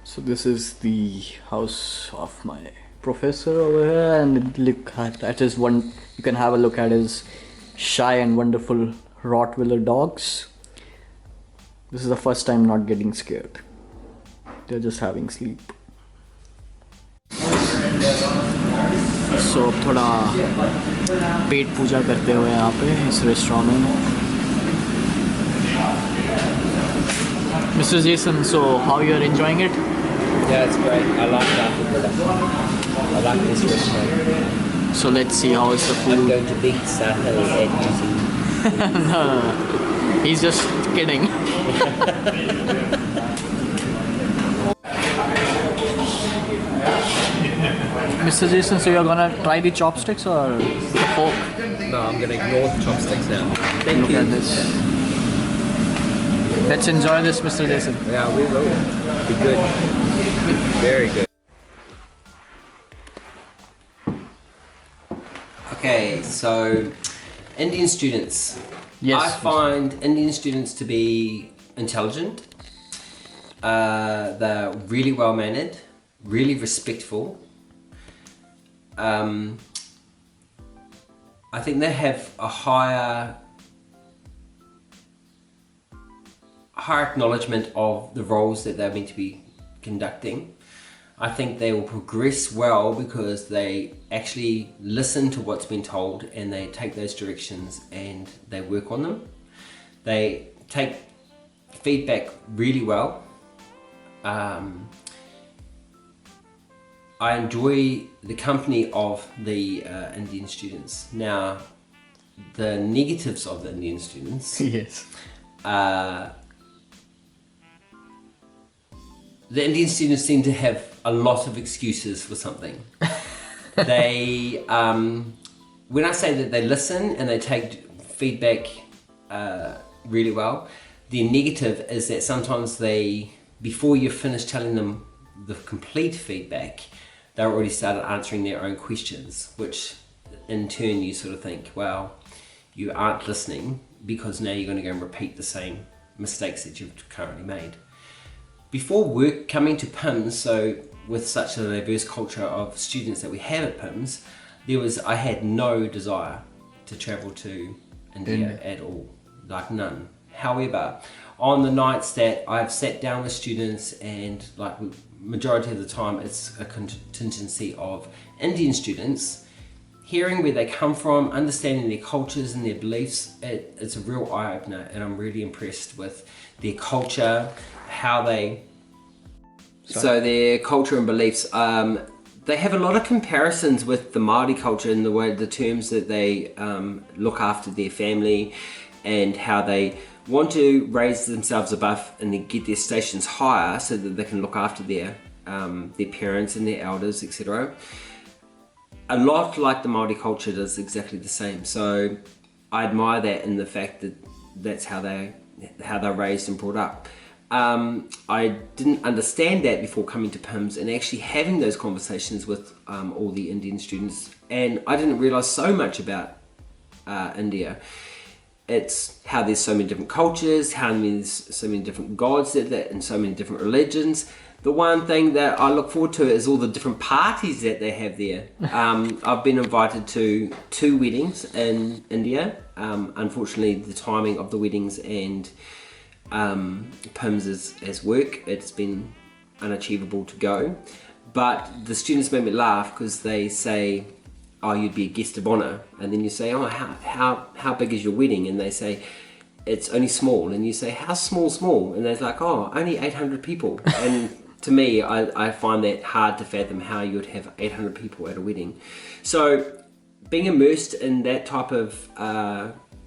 So this is the house of my professor over here, and look at his one. You can have a look at his shy and wonderful Rottweiler dogs. This is the first time not getting scared. They're just having sleep. So अब थोड़ा पेट पूजा करते हुए यहाँ पे इस restaurant में. Mr. Jason, so how you are enjoying it? Yeah, it's great. I like that. I like this restaurant. So let's see how is the I'm food. going to beat Sahil at using. No. He's just kidding. Mr. Jason, so you're gonna try the chopsticks or the fork? No, I'm going to ignore the chopsticks now. Thank Look you. at this. Let's enjoy this, Mr. Jason. Yeah, we will. Be good. Very good. Okay, so Indian students. Yes. I find Indian students to be intelligent. They're really well mannered, really respectful. I think they have a higher acknowledgement of the roles that they're meant to be conducting. I think they will progress well because they actually listen to what's been told and they take those directions and they work on them. They take feedback really well. I enjoy the company of the Indian students. Now, the negatives of the Indian students. Yes. The Indian students seem to have a lot of excuses for something. They, when I say that they listen and they take feedback really well, the negative is that sometimes they, before you've finished telling them the complete feedback, they're already started answering their own questions, which in turn you sort of think, well, you aren't listening because now you're going to go and repeat the same mistakes that you've currently made. Before work coming to PIMS, so with such a diverse culture of students that we have at PIMS, I had no desire to travel to India at all, like none. However, on the nights that I've sat down with students and like majority of the time it's a contingency of Indian students, hearing where they come from, understanding their cultures and their beliefs, it's a real eye-opener, and I'm really impressed with their culture, how they... So their culture and beliefs, they have a lot of comparisons with the Māori culture in the way, the terms that they look after their family and how they want to raise themselves above and then get their stations higher so that they can look after their parents and their elders, etc. A lot like the Māori culture does exactly the same. So I admire that in the fact that that's how they're raised and brought up. I didn't understand that before coming to PIMS and actually having those conversations with all the Indian students, and I didn't realise so much about India. It's how there's so many different cultures, how there's so many different gods and so many different religions. The one thing that I look forward to is all the different parties that they have there. I've been invited to 2 weddings in India. Unfortunately, the timing of the weddings and PIMS as work, it's been unachievable to go. But the students make me laugh because they say, oh, you'd be a guest of honour, and then you say, oh, how big is your wedding? And they say, it's only small, and you say, how small? And they're like, oh, only 800 people. And to me, I find that hard to fathom how you would have 800 people at a wedding. So being immersed in that type of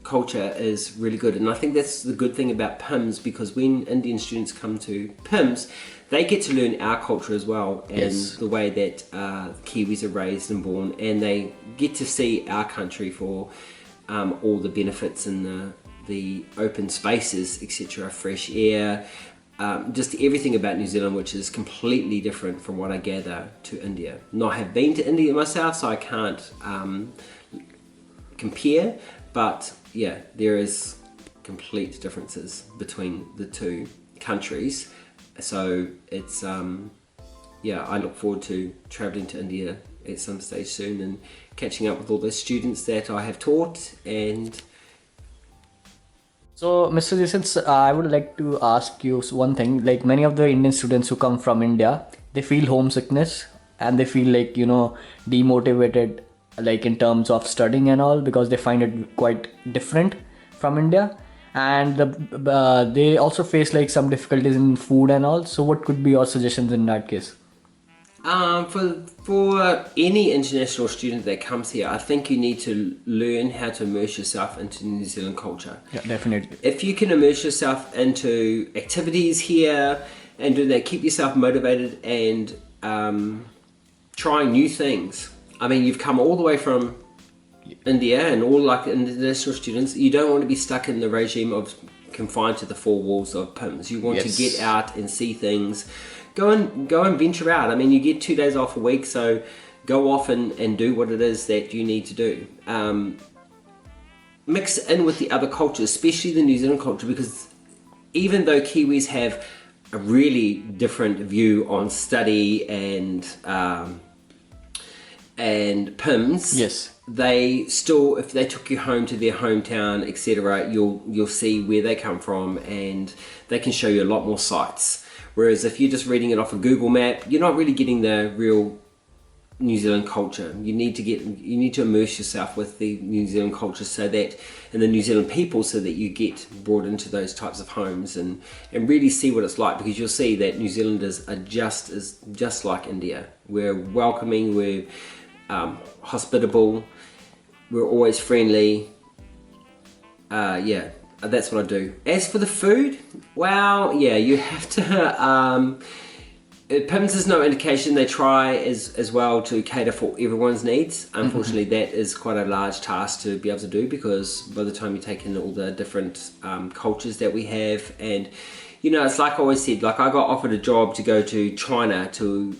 culture is really good, and I think that's the good thing about PIMS, because when Indian students come to PIMS, they get to learn our culture as well, and Yes. the way that Kiwis are raised and born, and they get to see our country for all the benefits and the open spaces, etc., fresh air, just everything about New Zealand, which is completely different from what I gather to India. Not have been to India myself, so I can't compare, but yeah, there is complete differences between the two countries. So it's I look forward to traveling to India at some stage soon and catching up with all the students that I have taught. And So, Mr. Jasons, I would like to ask you one thing. Like many of the Indian students who come from India, they feel homesickness and they feel like, demotivated, like in terms of studying and all, because they find it quite different from India. And they also face like some difficulties in food and all. So, what could be your suggestions in that case? For any international student that comes here, I think you need to learn how to immerse yourself into New Zealand culture. Yeah, definitely. If you can immerse yourself into activities here and do that, keep yourself motivated and trying new things. I mean, you've come all the way from India and all like international students. You don't want to be stuck in the regime of confined to the four walls of PIMS. You want to get out and see things. Go and venture out. I mean, you get 2 days off a week, so go off and do what it is that you need to do. Mix in with the other cultures, especially the New Zealand culture, because even though Kiwis have a really different view on study and PIMS, Yes. they still, if they took you home to their hometown, etc., you'll see where they come from, and they can show you a lot more sites. Whereas if you're just reading it off a Google map, you're not really getting the real New Zealand culture. You need to immerse yourself with the New Zealand culture and the New Zealand people, so that you get brought into those types of homes and really see what it's like, because you'll see that New Zealanders are just like India. We're welcoming, we're hospitable, we're always friendly. That's what I do. As for the food, well, yeah, you have to. PIMS is no indication. They try as well to cater for everyone's needs. Unfortunately, that is quite a large task to be able to do, because by the time you take in all the different cultures that we have, and it's like I always said, like I got offered a job to go to China to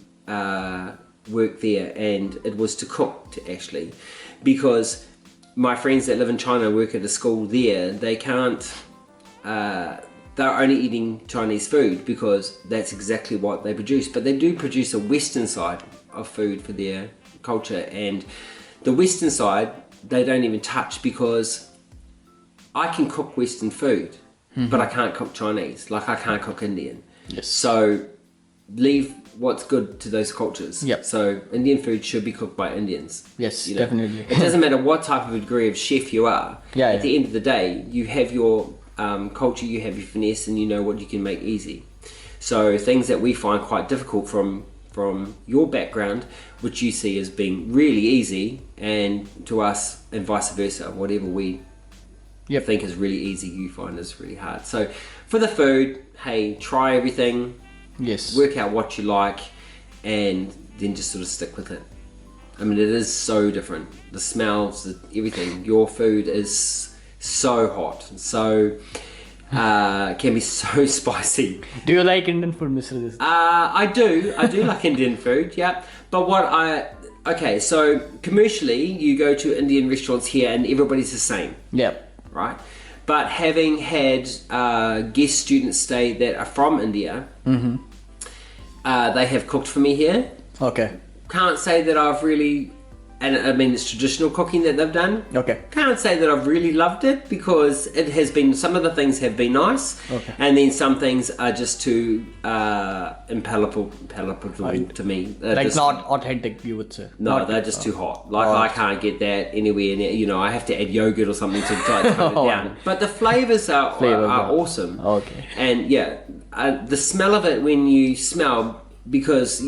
work there, and it was to cook actually, because my friends that live in China work at a school there. They can't. They're only eating Chinese food because that's exactly what they produce. But they do produce a Western side of food for their culture, and the Western side they don't even touch, because I can cook Western food, but I can't cook Chinese. Like I can't cook Indian. Yes. So leave what's good to those cultures. Yep. So Indian food should be cooked by Indians. Yes, definitely. It doesn't matter what type of degree of chef you are. At the end of the day, you have your culture, you have your finesse, and you know what you can make easy. So things that we find quite difficult from your background, which you see as being really easy, and to us, and vice versa, whatever we think is really easy, you find is really hard. So for the food, hey, try everything. Yes. Work out what you like, and then just sort of stick with it. I mean, it is so different. The smells, everything. Your food is so hot, so can be so spicy. Do you like Indian food, Mr. Jasons? I do like Indian food, yeah. But so commercially, you go to Indian restaurants here, and everybody's the same. Yeah. Right? But having had guest students stay that are from India, they have cooked for me here. Okay. Can't say that I've really, and I mean it's traditional cooking that they've done. Okay. Can't say that I've really loved it, because it has been, some of the things have been nice, and then some things are just too palatable to me. They're like just, not authentic, you would say. no, they're just too hot. Like I can't get that anywhere near. I have to add yogurt or something to try to cut it down. But the flavors are awesome. Okay. And the smell of it, when you smell, because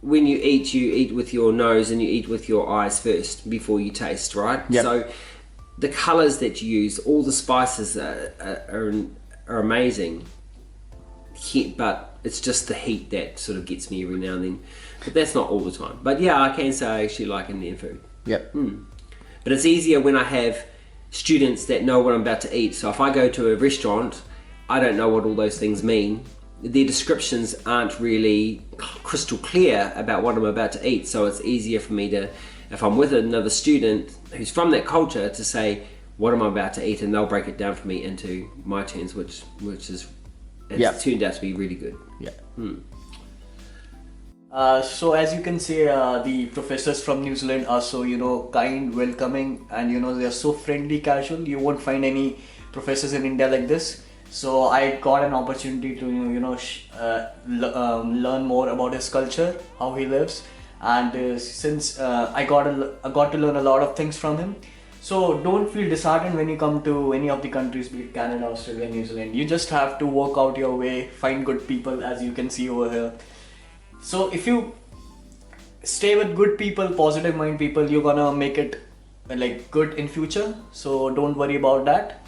when you eat with your nose and you eat with your eyes first before you taste, right? Yep. So the colors that you use, all the spices are amazing. But it's just the heat that sort of gets me every now and then. But that's not all the time. But yeah, I can say I actually like Indian food. Yep. But it's easier when I have students that know what I'm about to eat. So if I go to a restaurant, I don't know what all those things mean. Their descriptions aren't really crystal clear about what I'm about to eat. So it's easier for me to, if I'm with another student who's from that culture, to say, what am I about to eat? And they'll break it down for me into my terms, which is It's Yeah. turned out to be really good. Yeah. So as you can see, the professors from New Zealand are so kind, welcoming, and they are so friendly, casual. You won't find any professors in India like this. So I got an opportunity to learn more about his culture, how he lives, and since I got to learn a lot of things from him. So don't feel disheartened when you come to any of the countries, be it Canada, Australia, New Zealand. You just have to work out your way, find good people, as you can see over here. So if you stay with good people, positive mind people, you're gonna make it like good in future. So don't worry about that.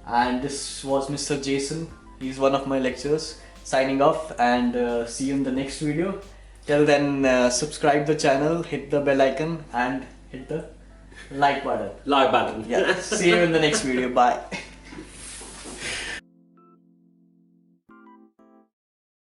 And this was Mr. Jason. He's one of my lecturers. Signing off, and see you in the next video. Till then, subscribe the channel, hit the bell icon, and hit the like button. Like button. Yeah. See you in the next video. Bye.